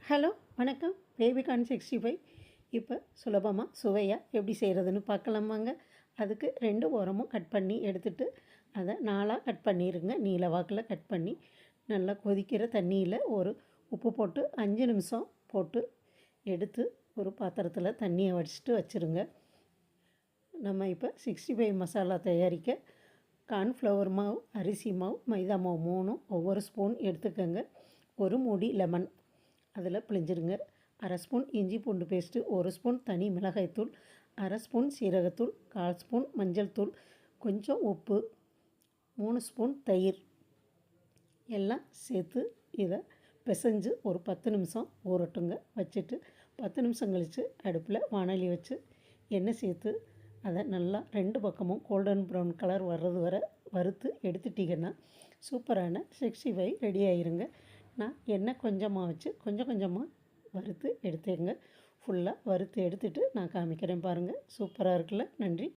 Hello வணக்கம். Baby corn 65 இப்போ சுலபமாக சுவையாக எப்படி செய்கிறதுன்னு பார்க்கலாமாங்க. அதுக்கு 2 ஓரமும் கட் பண்ணி எடுத்துகிட்டு அதை 4ஆக கட் பண்ணிடுங்க. நீல வாக்கில் கட் பண்ணி நல்லா கொதிக்கிற தண்ணியில் ஒரு உப்பு போட்டு 5 நிமிஷம் போட்டு எடுத்து ஒரு பாத்திரத்தில் தண்ணியை வடிச்சிட்டு வச்சுருங்க. நம்ம இப்போ 65 மசாலா தயாரிக்க கார்ன்ஃப்ளவர் மாவு, அரிசி மாவு, மைதா மாவு 3 ஒவ்வொரு ஸ்பூன் எடுத்துக்கோங்க. ஒரு மூடி லெமன் அதில் பிழிஞ்சிருங்க. 1/2 ஸ்பூன் இஞ்சி பூண்டு பேஸ்ட்டு, 1 ஸ்பூன் தனி மிளகாய்த்தூள், 1/2 ஸ்பூன் சீரகத்தூள், 1/4 ஸ்பூன் மஞ்சள் தூள், கொஞ்சம் உப்பு, 3 ஸ்பூன் தயிர் எல்லாம் சேர்த்து இதை பிசைஞ்சு ஒரு 10 நிமிஷம் ஊறட்டுங்க. வச்சுட்டு 10 நிமிஷம் கழித்து அடுப்பில் வானொலி வச்சு எண்ணெய் சேர்த்து அதை நல்லா 2 பக்கமும் கோல்டன் ப்ரௌன் கலர் வர்றது வரை வறுத்து எடுத்துட்டிங்கன்னா சூப்பரான 65 ரெடி ஆயிருங்க. நான் எண்ணெய் கொஞ்சமாக வச்சு கொஞ்சம் கொஞ்சமாக வறுத்து எடுத்துங்க. ஃபுல்லாக வறுத்து எடுத்துகிட்டு நான் காமிக்கிறேன் பாருங்கள். சூப்பராக இருக்குல்ல. நன்றி.